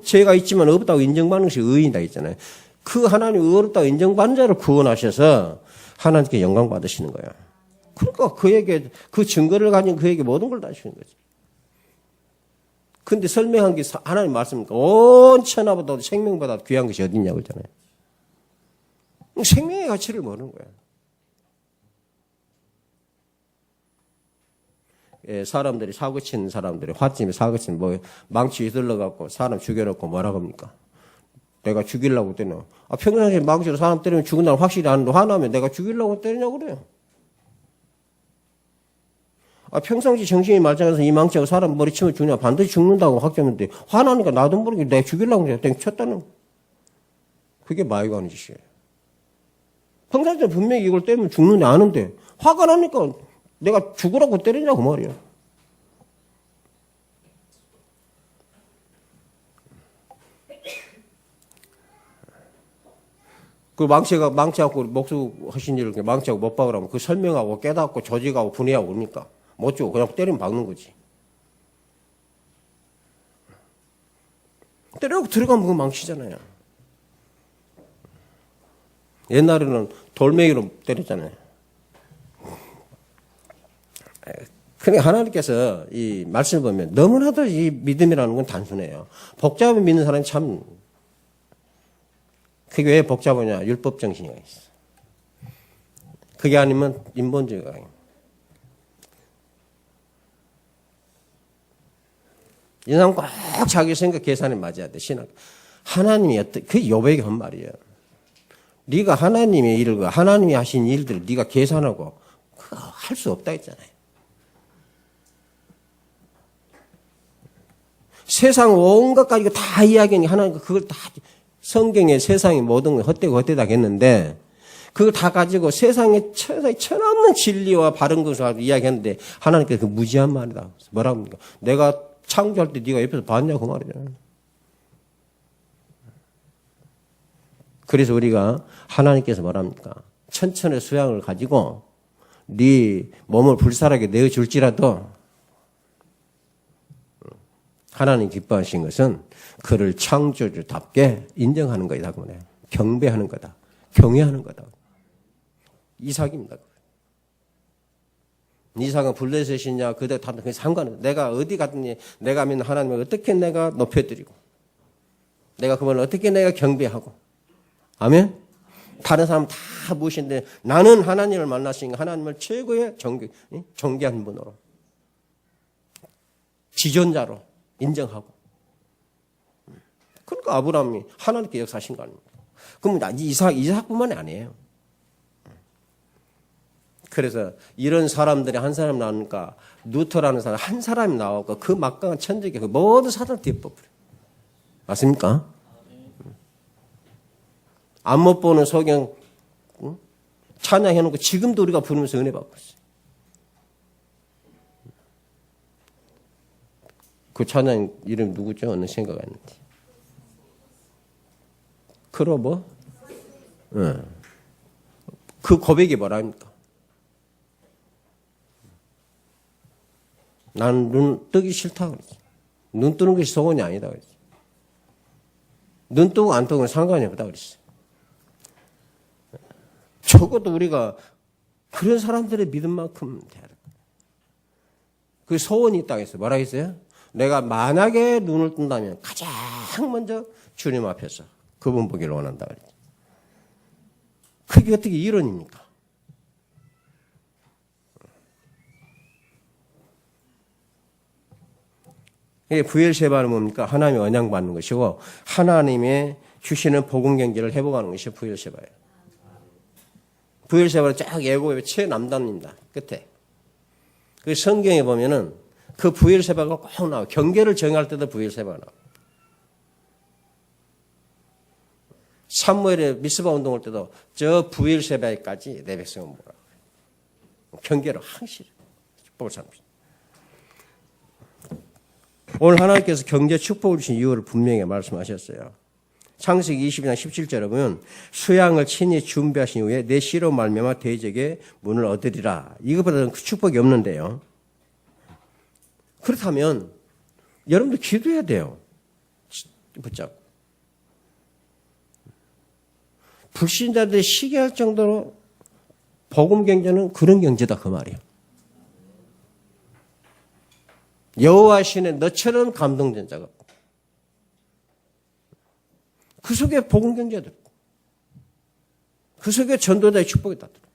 죄가 있지만 없다고 인정받는 것이 의인이다 했잖아요. 그 하나님 의롭다고 인정받는 자를 구원하셔서 하나님께 영광 받으시는 거예요. 그러니까 그에게 그 증거를 가진 그에게 모든 걸 다 주시는 거죠. 근데 설명한 게 하나님 말씀입니까? 온 천하보다 생명보다 귀한 것이 어디 있냐고 했잖아요. 생명의 가치를 모르는 거예요. 예, 사람들이 사고 치는 사람들이 화찜에 사고 치는 뭐 망치 휘둘러갖고 사람 죽여놓고 뭐라고 합니까? 내가 죽이려고 때려. 평상시에 망치로 사람 때리면 죽은다는 확실히 아는데 화나면 내가 죽이려고 때리냐고 그래요. 평상시 정신이 말짱해서 이 망치하고 사람 머리 치면 죽냐 반드시 죽는다고 확정했는데 화나니까 나도 모르게 내가 죽이려고 땡 쳤다는 그게 마이가 하는 짓이에요. 평상시에 분명히 이걸 때리면 죽는데 아는데 화가 나니까 내가 죽으라고 때리냐고 말이야. 그 망치하고 목수하신 일을 망치하고 못 박으라면 그 설명하고 깨닫고 조직하고 분해하고 옵니까? 못 주고 그냥 때리면 박는 거지. 때리고 들어가면 그거 망치잖아요. 옛날에는 돌멩이로 때렸잖아요. 그러니까 하나님께서 이 말씀을 보면 너무나도 이 믿음이라는 건 단순해요. 복잡하게 믿는 사람이 참 그게 왜 복잡하냐? 율법 정신이 있어. 그게 아니면 인본주의가. 인상 꼭 자기 생각 계산에 맞아야 돼. 신학. 하나님이 그 요백이 한 말이에요. 네가 하나님의 일을 하나님이 하신 일들을 네가 계산하고 그거 할 수 없다 했잖아요. 세상 온갖 가지고 다 이야기하니 하나님 그걸 다 성경에 세상의 모든 걸 헛되고 헛되다 했는데 그걸 다 가지고 세상에 천없는 진리와 바른 것을 이야기했는데 하나님께서 그 무지한 말이다. 뭐라고 합니까? 내가 창조할 때 네가 옆에서 봤냐고 그 말이잖아요. 그래서 우리가 하나님께서 뭐랍니까? 천천의 수양을 가지고 네 몸을 불살하게 내어줄지라도 하나님 기뻐하신 것은 그를 창조주답게 인정하는 거다. 경배하는 거다. 경외하는 거다. 이삭입니다. 이삭은 블레셋이냐 그대 다 상관없어. 내가 어디 갔더니 내가 믿는 하나님을 어떻게 내가 높여드리고 내가 그분을 어떻게 내가 경배하고 아멘? 다른 사람 다 무엇인데 나는 하나님을 만났으니까 하나님을 최고의 존귀한 분으로 지존자로 인정하고 그러니까 아브라함이 하나님께 역사하신 거 아닙니까? 그럼 이삭뿐만이 아니에요. 그래서 이런 사람들이 한 사람 나오니까 루터라는 사람 한 사람이 나오고 그 막강한 천적이 그 모든 사단을 뒤엎어버려요. 맞습니까? 안 못 보는 소경 찬양해놓고 지금도 우리가 부르면서 은혜 받고 있어요. 그 찬양 이름 누구죠? 어느 생각 안 나는데. 크로버? 그 고백이 뭐랍니까? 난 눈 뜨기 싫다 그러지. 눈 뜨는 것이 소원이 아니다 그러지. 눈 뜨고 안 뜨고는 상관이 없다 그랬어요. 적어도 우리가 그런 사람들의 믿음만큼 돼야 될 거예요. 그 소원이 있다고 했어요. 뭐라 했어요? 내가 만약에 눈을 뜬다면 가장 먼저 주님 앞에서 그분 보기를 원한다 그랬죠. 그게 어떻게 이론입니까? 부엘세바는 뭡니까? 하나님의 언양 받는 것이고 하나님의 주시는 복음 경제를 회복하는 것이 부엘세바예요. 부엘세바는 쫙 예고의 최남단입니다. 끝에. 그 성경에 보면은 그 부엘세바가 꼭 나와요. 경계를 정할 때도 부엘세바가 나와요. 사무엘의 미스바 운동할 때도 저 부엘세바에까지 내 백성은 뭐라고 해요. 경계로 항시 축복을 삼습니다. 오늘 하나님께서 경제 축복을 주신 이유를 분명히 말씀하셨어요. 창세기 22장 17절에 보면 수양을 친히 준비하신 이후에 내 씨로 말미암아 대적의 문을 얻으리라. 이것보다는 그 축복이 없는데요. 그렇다면 여러분들 기도해야 돼요. 붙잡고. 불신자들이 시기할 정도로 복음 경제는 그런 경제다 그 말이에요. 여호와 신의 너처럼 감동된 자가 없고 그 속에 복음 경제들 있고 그 속에 전도자의 축복이 다 들어.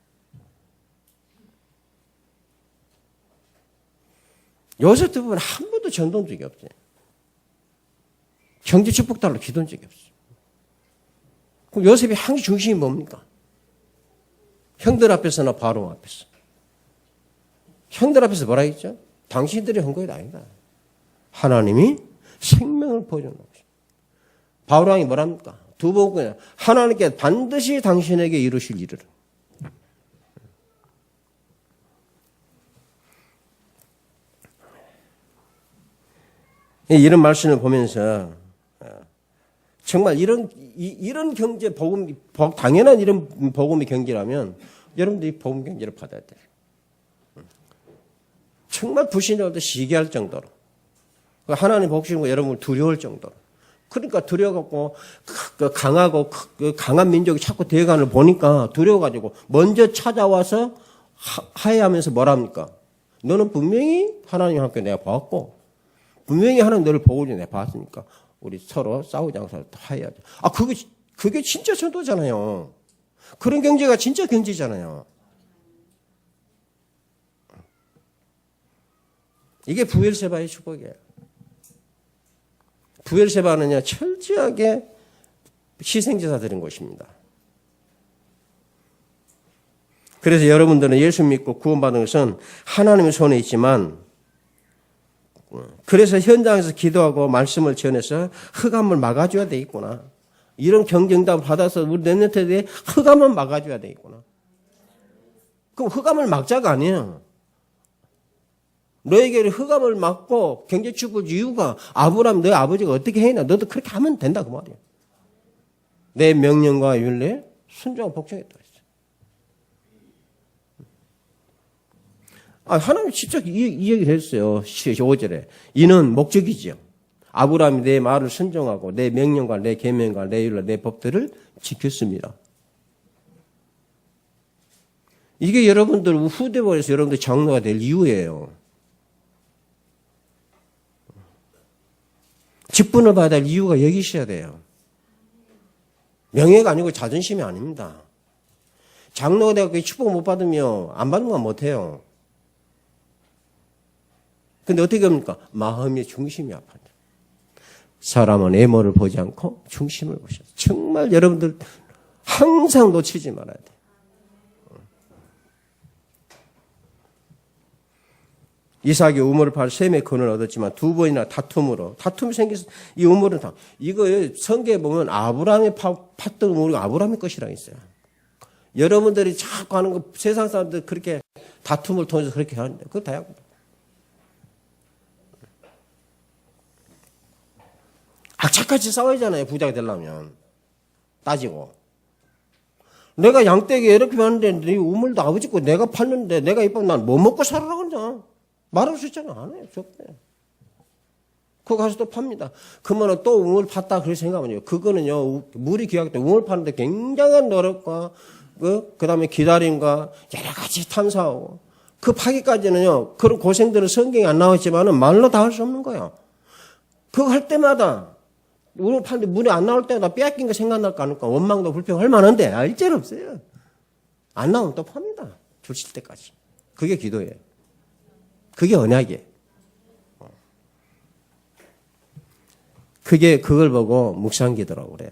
요셉도 보면 한 번도 전도한 적이 없어요. 경제 축복 달러 기도한 적이 없어요. 그럼 요셉이 항상 중심이 뭡니까? 형들 앞에서나 바로 앞에서. 형들 앞에서 뭐라 했죠? 당신들이 한 것이 아니다. 하나님이 생명을 보여주는 것이다. 바울왕이 뭐랍니까? 두 번 그냥 하나님께 반드시 당신에게 이루실 일을. 이런 말씀을 보면서 정말 이런 경제 복음 당연한 이런 복음의 경제라면 여러분들이 복음 경제를 받아야 돼요. 정말 불신자도 시기할 정도로 하나님 복주는 거 여러분을 두려울 정도로. 그러니까 두려워갖고 강하고 강한 민족이 자꾸 대간을 보니까 두려워가지고 먼저 찾아와서 하해하면서 뭐랍니까? 너는 분명히 하나님 함께 내가 봤고 분명히 하나님 너를 보고 내가 봤으니까 우리 서로 싸우지 않고 하해하자. 그게 진짜 전도잖아요. 그런 경제가 진짜 경제잖아요. 이게 부엘세바의 축복이에요. 부엘세바는요, 철저하게 희생제사 드린 것입니다. 그래서 여러분들은 예수 믿고 구원받은 것은 하나님의 손에 있지만, 그래서 현장에서 기도하고 말씀을 전해서 흑암을 막아줘야 되겠구나. 이런 경쟁담 받아서 우리 내년 때에 흑암을 막아줘야 되겠구나. 그럼 흑암을 막자가 아니에요. 너에게 흑암을 막고 경제 축복을 이유가 아브라함 너 아버지가 어떻게 했나 너도 그렇게 하면 된다 그 말이에요. 내 명령과 율례에 순종하고 복종했다 그랬어요. 하나님 직접 이 얘기를 했어요. 5절에. 이는 목적이죠. 아브라함이 내 말을 순종하고 내 명령과 내 계명과 내 율례 내 법들을 지켰습니다. 이게 여러분들 후대보에서 여러분들 장로가 될 이유예요. 직분을 받아야 할 이유가 여기 있어야 돼요. 명예가 아니고 자존심이 아닙니다. 장로가 되고 축복 못 받으면 안 받는 건 못해요. 근데 어떻게 합니까? 마음의 중심이 아파요. 사람은 외모를 보지 않고 중심을 보셔요. 정말 여러분들 항상 놓치지 말아야 돼요. 이삭이 우물을 팔아 셈의 근을 얻었지만 두 번이나 다툼이 생겨서 이 우물은 이거 성경에 보면 아브라함이 팠던 우물이 아브라함의 것이라고 있어요. 여러분들이 자꾸 하는 거 세상 사람들 그렇게 다툼을 통해서 그렇게 하는데 그거 다야. 악착같이 싸워야잖아요. 부자가 되려면 따지고. 내가 양떼기 이렇게 하는데 네 우물도 아버지 거 내가 팠는데 내가 이പ്പം 난 뭐 먹고 살아라고 그러냐. 말할 수 있잖아. 안 해요. 적대. 그거 가서 또 팝니다. 그러면 또 우물 팠다 그렇게 생각하면요. 그거는요. 물이 귀하기 때문에 우물 파는데 굉장한 노력과 그 다음에 기다림과 여러 가지 탐사하고 그 파기까지는요. 그런 고생들은 성경에 안 나왔지만은 말로 다 할 수 없는 거예요. 그거 할 때마다 우물 파는데 물이 안 나올 때마다 빼앗긴 거 생각날까 안 할까 원망도 불평할 만한데 알제는 없어요. 안 나오면 또 팝니다. 주실 때까지. 그게 기도예요. 그게 언약이에요. 그걸 보고 묵상기도라고 그래요.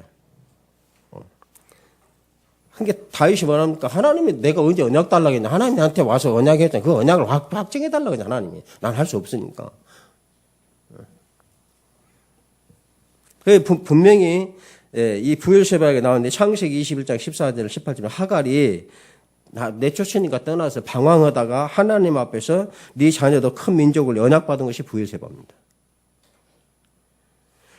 그러니까 다윗이 뭐랍니까? 하나님이 내가 언제 언약 달라고 했냐? 하나님이 나한테 와서 언약했잖아. 그 언약을 확정해 달라고 했냐, 하나님이. 난 할 수 없으니까. 분명히 이 부엘세바에게 나오는데 창세기 21장 14절 18절 하갈이 내쫓으니까 떠나서 방황하다가 하나님 앞에서 네 자녀도 큰 민족을 언약받은 것이 부엘세바입니다.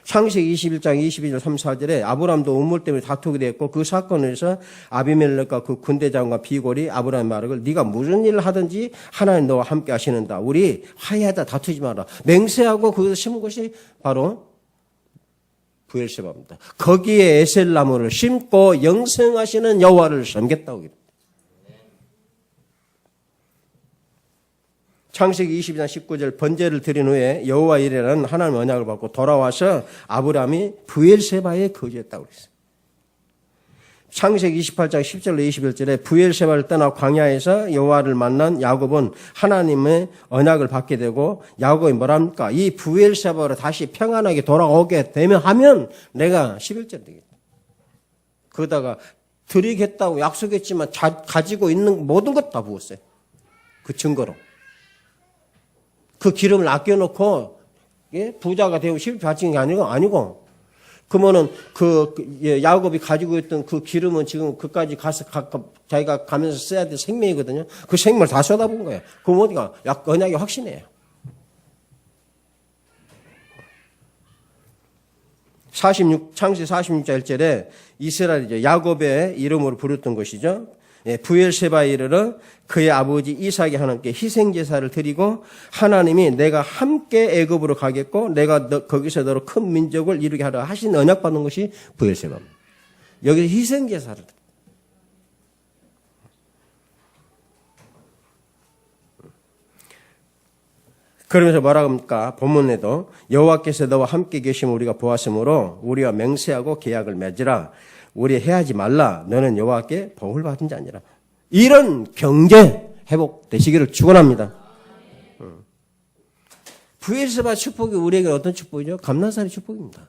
창세기 21장 22절 34절에 아브라함도 우물 때문에 다투게 됐고 그 사건에서 아비멜렉과 그 군대장과 비골이 아브라함 말을 네가 무슨 일을 하든지 하나님 너와 함께 하시는다. 우리 화해하다 다투지 마라. 맹세하고 그것을 심은 것이 바로 부엘세바입니다. 거기에 에셀나무를 심고 영생하시는 여호와를 섬겼다고 합니다. 창세기 22장 19절 번제를 드린 후에 여호와 이레는 하나님 언약을 받고 돌아와서 아브라함이 부엘세바에 거주했다고 그랬어요. 창세기 28장 10절로 21절에 부엘세바를 떠나 광야에서 여호와를 만난 야곱은 하나님의 언약을 받게 되고 야곱이 뭐랍니까? 이 부엘세바로 다시 평안하게 돌아오게 되면 하면 내가 11절 되겠다. 거기다가 드리겠다고 약속했지만 가지고 있는 모든 것 다 부었어요. 그 증거로. 그 기름을 아껴놓고 부자가 되고 싶이 바친 게 아니고 그러면은 야곱이 가지고 있던 그 기름은 지금 그까지 가서 자기가 가면서 써야 될 생명이거든요. 그 생명을 다 쏟아부은 거예요. 그럼 어디가 언약이 확신해요. 창세 46장 1절에 이스라엘이 야곱의 이름으로 부르던 것이죠. 부엘세바에 이르러 그의 아버지 이삭이 하나님께 희생제사를 드리고 하나님이 내가 함께 애굽으로 가겠고 내가 거기서 너로 큰 민족을 이루게 하라 하신 언약받는 것이 부엘세바입니다. 여기서 희생제사를 그러면서 뭐라고 합니까? 본문에도 여호와께서 너와 함께 계심을 우리가 보았으므로 우리와 맹세하고 계약을 맺으라. 우리 해하지 말라. 너는 여호와께 복을 받은 자니라. 이런 경제 회복되시기를 축원합니다. 부엘세바 축복이 우리에게 어떤 축복이죠? 감난산의 축복입니다.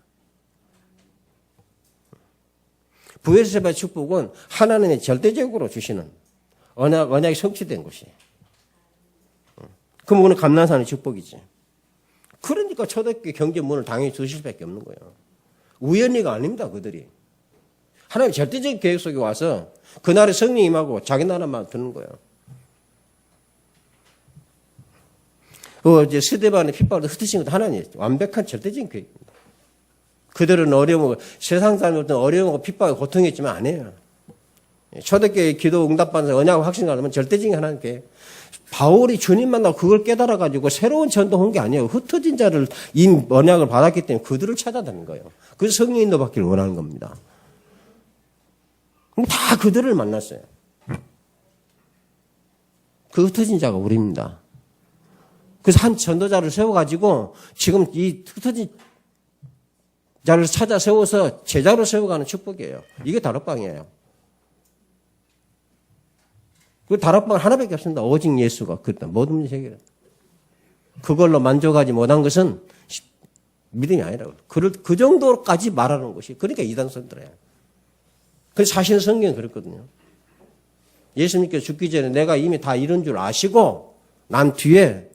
부엘세바 축복은 하나님이 절대적으로 주시는 언약이 성취된 것이에요. 그럼 그건 감난산의 축복이지. 그러니까 초대교회 경제 문을 당연히 두실 수밖에 없는 거예요. 우연히가 아닙니다, 그들이. 하나님 절대적인 계획 속에 와서 그날의 성령이 임하고 자기 나라만 두는 거예요. 이제 스데반의 핏발을 흩으신 것도 하나님 완벽한 절대적인 계획입니다. 그들은 어려움을, 세상 사람들은 어려움과 핏발과 고통했지만 아니에요. 초대교회 기도 응답받는 언약을 확신하려면 절대적인 하나님 계획. 바울이 주님 만나고 그걸 깨달아가지고 새로운 전도한 게 아니에요. 흩어진 자를 이 언약을 받았기 때문에 그들을 찾아다닌 거예요. 그래서 성령 인도 받기를 원하는 겁니다. 다 그들을 만났어요. 그 흩어진 자가 우리입니다. 그래서 한 전도자를 세워가지고 지금 이 흩어진 자를 찾아 세워서 제자로 세워가는 축복이에요. 이게 다락방이에요. 그 다락방 하나밖에 없습니다. 오직 예수가 그랬다. 모든 문제 해결. 그걸로 만족하지 못한 것은 믿음이 아니라고. 그 정도까지 말하는 것이 그러니까 이단선들이에요. 그래서 사실 성경은 그랬거든요. 예수님께서 죽기 전에 내가 이미 다 이룬 줄 아시고 난 뒤에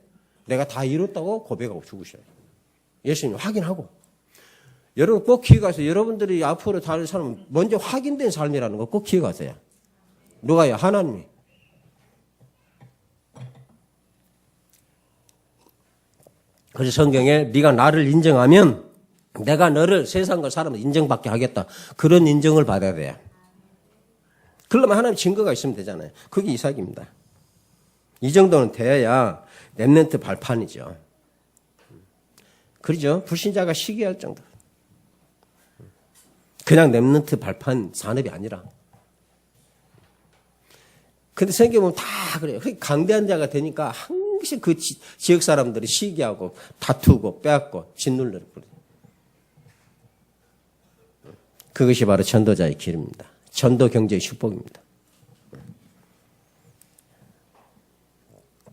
내가 다 이뤘다고 고백하고 죽으셔요. 예수님 확인하고. 여러분 꼭 기억하세요. 여러분들이 앞으로 다른 사람은 먼저 확인된 삶이라는 거 꼭 기억하세요. 누가요? 하나님이. 그래서 성경에 네가 나를 인정하면 내가 너를 세상과 사람을 인정받게 하겠다. 그런 인정을 받아야 돼요. 그러면 하나님 증거가 있으면 되잖아요. 그게 이삭입니다. 이 정도는 돼야 렘넌트 발판이죠. 그러죠? 불신자가 시기할 정도. 그냥 렘넌트 발판 산업이 아니라. 근데 성경 보면 다 그래요. 강대한 자가 되니까 항상 그 지역 사람들이 시기하고 다투고 빼앗고 짓눌러를 부려요. 그것이 바로 전도자의 길입니다. 전도 경제의 축복입니다.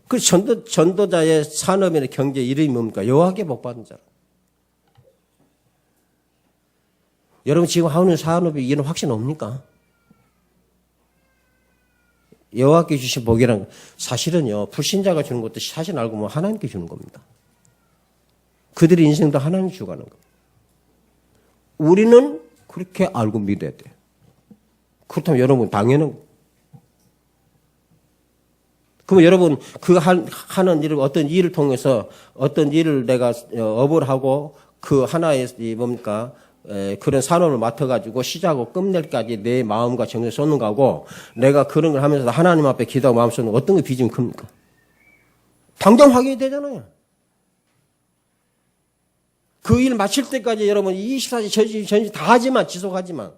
그 전도자의 산업이나 경제 이름이 뭡니까? 여호와께 복받은 자라. 여러분 지금 하는 산업이 이런 확신 없습니까? 여호와께 주신 복이란 사실은요, 불신자가 주는 것도 사실 알고 보면 하나님께 주는 겁니다. 그들의 인생도 하나님 주가는 겁니다. 우리는 그렇게 알고 믿어야 돼요. 그렇다면 여러분 당연한, 그러면 여러분 그 하는 일을, 어떤 일을 통해서 어떤 일을 내가 업을 하고 그 하나의 뭡니까 그런 산업을 맡아가지고 시작하고 끝낼까지 내 마음과 정성을 쏟는 거고, 내가 그런 걸 하면서 하나님 앞에 기도하고 마음 쏟는 거 어떤 게 비중이 큽니까? 당장 확인이 되잖아요. 그 일 마칠 때까지 여러분 24시 전시 다 하지만, 지속하지만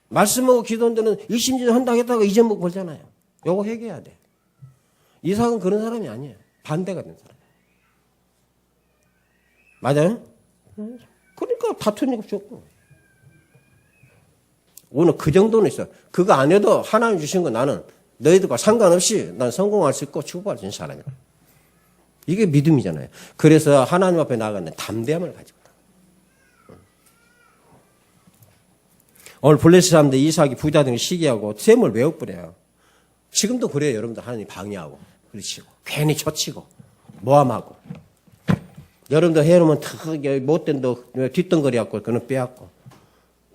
말씀하고 기도하는 데는 일심전심 한다 했다가 잊어먹고 그러잖아요. 요거 해결해야 돼. 이삭은 그런 사람이 아니에요. 반대가 된 사람. 맞아요? 그러니까 다투니까 좋고. 오늘 그 정도는 있어. 그거 안 해도 하나님 주신 거 나는 너희들과 상관없이 난 성공할 수 있고 축복할 수 있는 사람이야. 이게 믿음이잖아요. 그래서 하나님 앞에 나가는 담대함을 가지고. 오늘 블레셋 사람들 이삭이 부자 된 시기하고 셈을 외워버려요. 지금도 그래요. 여러분들 하나님 방해하고 그러시고 괜히 초치고 모함하고. 여러분들 해놓으면 못된 더 뒷덩거리갖고 그는 빼앗고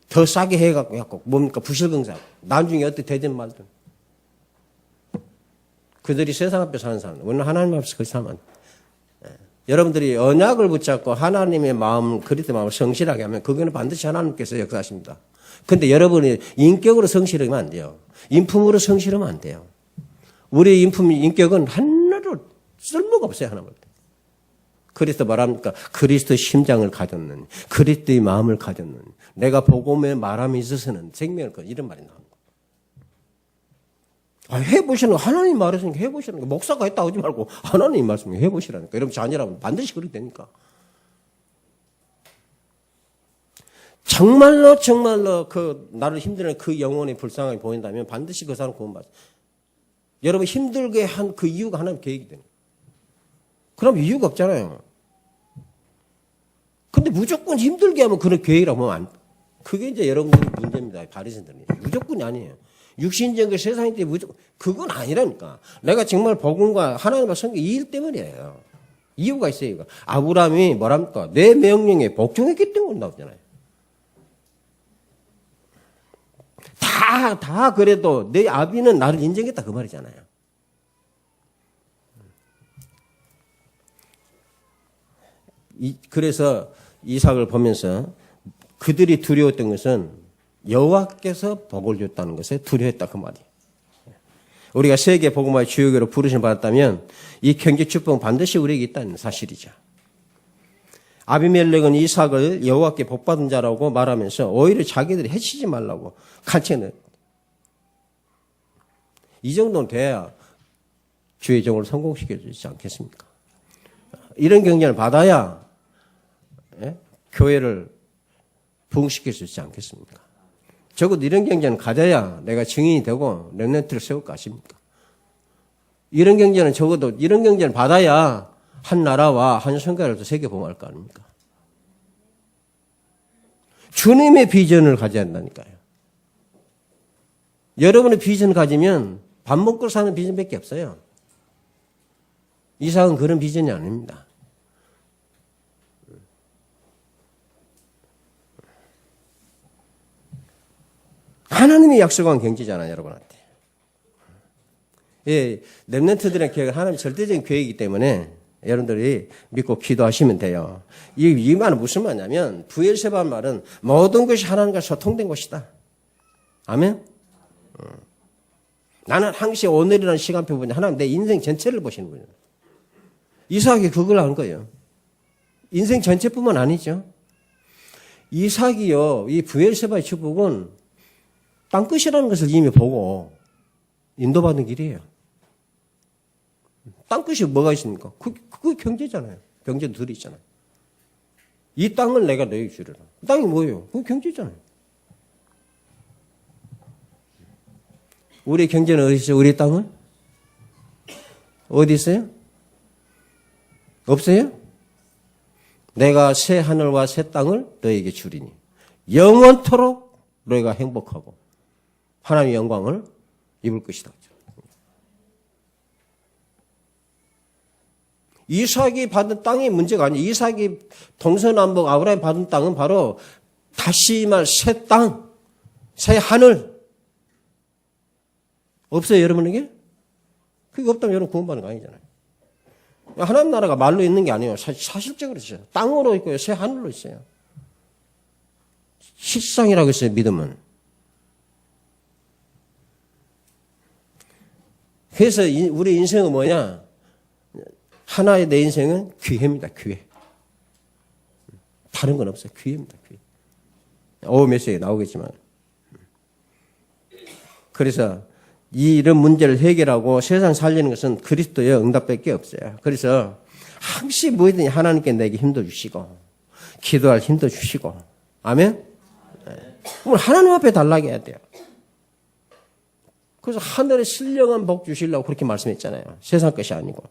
더 싸게 해갖고 뭡니까 부실경사하고 나중에 어떻게 되든 말든. 그들이 세상 앞에 사는 사람, 오늘 하나님 앞에서 그렇게 살면 안 돼. 여러분들이 언약을 붙잡고 하나님의 마음, 그리스도의 마음을 성실하게 하면 그거는 반드시 하나님께서 역사하십니다. 근데 여러분이 인격으로 성실하면 안 돼요. 인품으로 성실하면 안 돼요. 우리의 인격은 하나도 쓸모가 없어요. 하나만. 그리스도 말합니까? 그리스도의 심장을 가졌는, 그리스도의 마음을 가졌는, 내가 복음의 말함에 있어서는 생명을 거, 이런 말이 나옵니다. 해보시는 거, 하나님 말했으니까 해보시는 거, 목사가 했다 하지 말고 하나님 말씀 해보시라니까. 여러분 자녀라면 반드시 그렇게 되니까. 정말로 그 나를 힘드는 그 영혼이 불쌍하게 보인다면 반드시 그 사람 구원받아요. 여러분 힘들게 한 그 이유가 하나님 계획이 되는 거예요. 그럼 이유가 없잖아요. 근데 무조건 힘들게 하면 그런 계획이라고 하면 그게 이제 여러분들의 문제입니다. 바리새인들이. 무조건이 아니에요. 육신적인 세상일 때 무조건 그건 아니라니까. 내가 정말 복음과 하나님과 성경 이 일 때문이에요. 이유가 있어요. 이거. 아브라함이 뭐랍니까? 내 명령에 복종했기 때문에 나오잖아요. 다 그래도 내 아비는 나를 인정했다 그 말이잖아요. 그래서 이삭을 보면서 그들이 두려웠던 것은 여호와께서 복을 줬다는 것에 두려웠다 그 말이에요. 우리가 세계 복음화의 주역으로 부르심을 받았다면 이 경제 축복은 반드시 우리에게 있다는 사실이죠. 아비멜렉은 이삭을 여호와께 복받은 자라고 말하면서 오히려 자기들이 해치지 말라고 간청을. 이 정도는 돼야 주의 종을 성공시켜 주지 않겠습니까? 이런 경쟁을 받아야 교회를 부흥시킬 수 있지 않겠습니까? 적어도 이런 경쟁을 가져야 내가 증인이 되고 렘넌트를 세울 거 아십니까? 이런 경쟁은 적어도 이런 경쟁을 받아야 한 나라와 한 성가를 세계 보호할 거 아닙니까? 주님의 비전을 가져야 한다니까요. 여러분의 비전을 가지면 밥 먹고 사는 비전밖에 없어요. 이삭은 그런 비전이 아닙니다. 하나님이 약속한 경제잖아요, 여러분한테. 예, 렘넌트들의 계획은 하나님의 절대적인 계획이기 때문에 여러분들이 믿고 기도하시면 돼요. 이 말은 무슨 말이냐면 부엘세바 말은 모든 것이 하나님과 소통된 것이다. 아멘? 나는 항시 오늘이라는 시간표 보니 하나님 내 인생 전체를 보시는 거예요. 이삭이 그걸 한 거예요. 인생 전체뿐만 아니죠. 이삭이요, 이 부엘세바의 축복은 땅끝이라는 것을 이미 보고 인도받은 길이에요. 땅끝이 뭐가 있습니까? 그게 경제잖아요. 경제도 들이 있잖아요. 이 땅을 내가 너에게 주리라. 땅이 뭐예요? 그게 경제잖아요. 우리 경제는 어디 있어요? 우리 땅은? 어디 있어요? 없어요? 내가 새 하늘과 새 땅을 너에게 주리니. 영원토록 너희가 행복하고 하나님의 영광을 입을 것이다. 이삭이 받은 땅이 문제가 아니에요. 이삭이 동서남북 아브라함이 받은 땅은 바로 다시 말 새 땅, 새 하늘. 없어요, 여러분에게? 그게 없다면 여러분 구원받는 거 아니잖아요. 하나님 나라가 말로 있는 게 아니에요. 사실적으로 있어요. 땅으로 있고요, 새 하늘로 있어요. 실상이라고 했어요, 믿음은. 그래서 우리 인생은 뭐냐? 하나의 내 인생은 기회입니다, 기회. 다른 건 없어요, 기회입니다, 기회. 오후 몇 시에 나오겠지만. 그래서 이런 문제를 해결하고 세상 살리는 것은 그리스도의 응답밖에 없어요. 그래서 항상 뭐든지 하나님께 내게 힘도 주시고 기도할 힘도 주시고 아멘? 그럼 하나님 앞에 달라고 해야 돼요. 그래서 하늘에 신령한 복 주시려고 그렇게 말씀했잖아요. 세상 것이 아니고.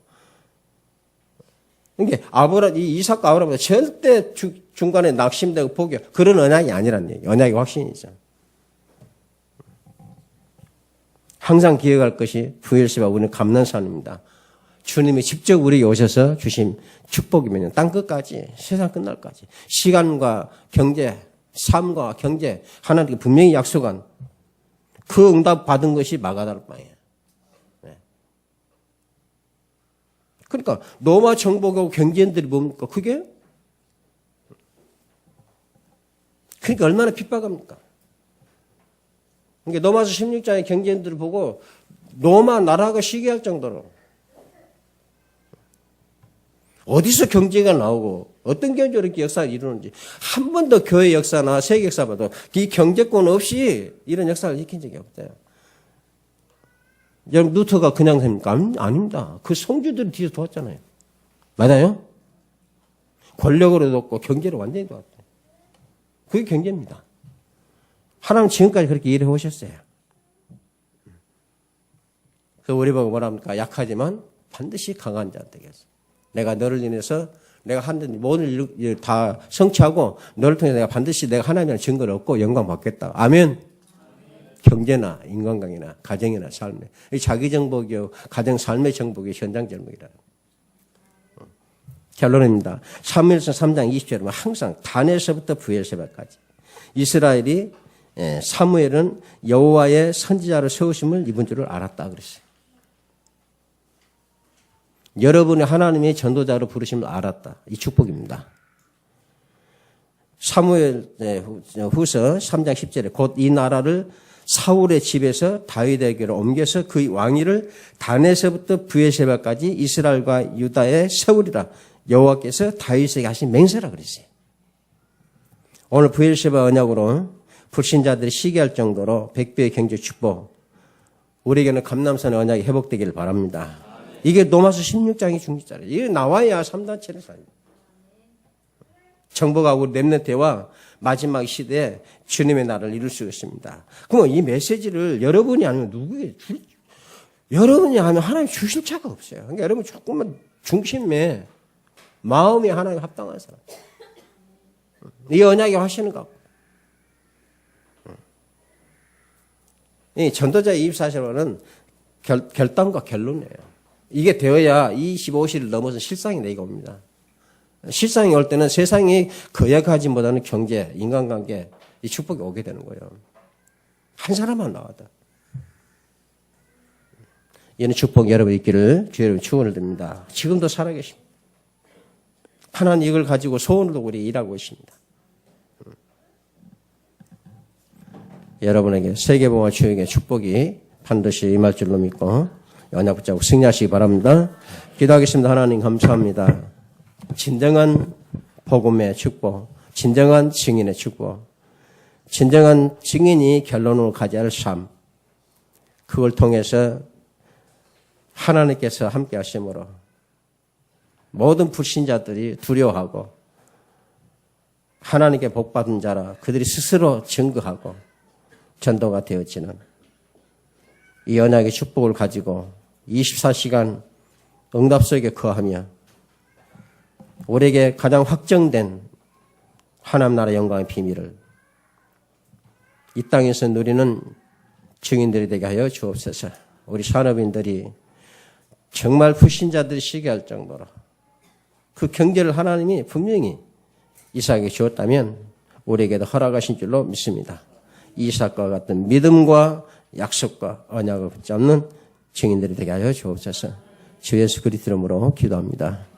그러니까 이삭과 아브라함은 절대 중간에 낙심되고 포기해. 그런 언약이 아니란 얘기예요. 언약의 확신이죠. 항상 기억할 것이 부엘세바 우리는 감난산입니다. 주님이 직접 우리에게 오셔서 주신 축복이면요. 땅 끝까지, 세상 끝날까지. 시간과 경제, 삶과 경제, 하나님께 분명히 약속한 그 응답 받은 것이 마가다락방이에요. 네. 그러니까 로마 정복하고 경제인들이 뭡니까? 그러니까 얼마나 핍박합니까? 그러니까 로마서 16장의 경제인들을 보고 로마 나라가 시기할 정도로 어디서 경제가 나오고 어떤 경제로 이렇게 역사를 이루는지 한 번도 교회 역사나 세계 역사 봐도 이 경제권 없이 이런 역사를 일으킨 적이 없대요. 여러분 루터가 그냥 됩니까? 아닙니다. 그 성주들이 뒤에서 도왔잖아요. 맞아요? 권력으로 돕고 경제로 완전히 도왔대요. 그게 경제입니다. 하나님 지금까지 그렇게 일해 오셨어요. 그래서 우리 보고 뭐라 합니까? 약하지만 반드시 강한 자 되겠어. 내가 너를 인해서 내가 한 모든 일 다 성취하고 너를 통해서 내가 반드시 내가 하나님의 증거를 얻고 영광 받겠다. 아멘. 경제나 인간관계나 가정이나 삶에 자기 정복이요 가정 삶의 정복이 현장 정복이라. 결론입니다. 사무엘서 3장 20절에 항상 단에서부터 부엘세바까지 이스라엘이 사무엘은 여호와의 선지자로 세우심을 입은 줄을 알았다 그랬어요. 여러분이 하나님의 전도자로 부르심을 알았다. 이 축복입니다. 사무엘 후서 3장 10절에 곧 이 나라를 사울의 집에서 다윗에게로 옮겨서 그 왕위를 단에서부터 브에세바까지 이스라엘과 유다에 세우리라. 여호와께서 다윗에게 하신 맹세라 그랬어요. 오늘 브에세바 언약으로 불신자들이 시기할 정도로 100배의 경제 축복, 우리에게는 감람산의 언약이 회복되기를 바랍니다. 이게 로마서 16장의 중지자예요. 이게 나와야 3단체를 살아요. 정복하고 렘넌트와 마지막 시대에 주님의 나라를 이룰 수 있습니다. 그럼 이 메시지를 여러분이 아니면 누구에게 여러분이 하면 하나님 주실 자가 없어요. 그러니까 여러분 조금만 중심에 마음이 하나님 합당한 사람. 이 언약이 하시는 거. 이 전도자의 24시로는 결단과 결론이에요. 이게 되어야 25시를 넘어서 실상이 내가 옵니다. 실상이 올 때는 세상이 거역하지보다는 경제, 인간관계, 이 축복이 오게 되는 거예요. 한 사람만 나와도. 이런 축복 여러분 있기를 주의 이름으로 축원을 드립니다. 지금도 살아계십니다. 하나님 이걸 가지고 소원으로 우리 일하고 있습니다. 여러분에게 세계보와 주에게 축복이 반드시 임할 줄로 믿고 언약 붙잡고 승리하시기 바랍니다. 기도하겠습니다. 하나님 감사합니다. 진정한 복음의 축복, 진정한 증인의 축복, 진정한 증인이 결론으로 가지 않을 삶, 그걸 통해서 하나님께서 함께 하심으로 모든 불신자들이 두려워하고 하나님께 복받은 자라 그들이 스스로 증거하고 전도가 되어지는 이 언약의 축복을 가지고 24시간 응답 속에 거하며 우리에게 가장 확정된 하나님 나라 영광의 비밀을 이 땅에서 누리는 증인들이 되게 하여 주옵소서. 우리 산업인들이 정말 불신자들이 시기할 정도로 그 경제를 하나님이 분명히 이삭에게 주었다면 우리에게도 허락하신 줄로 믿습니다. 이삭과 같은 믿음과 약속과 언약을 붙잡는 증인들이 되게 하여 주옵소서. 주 예수 그리스도 이름으로 기도합니다.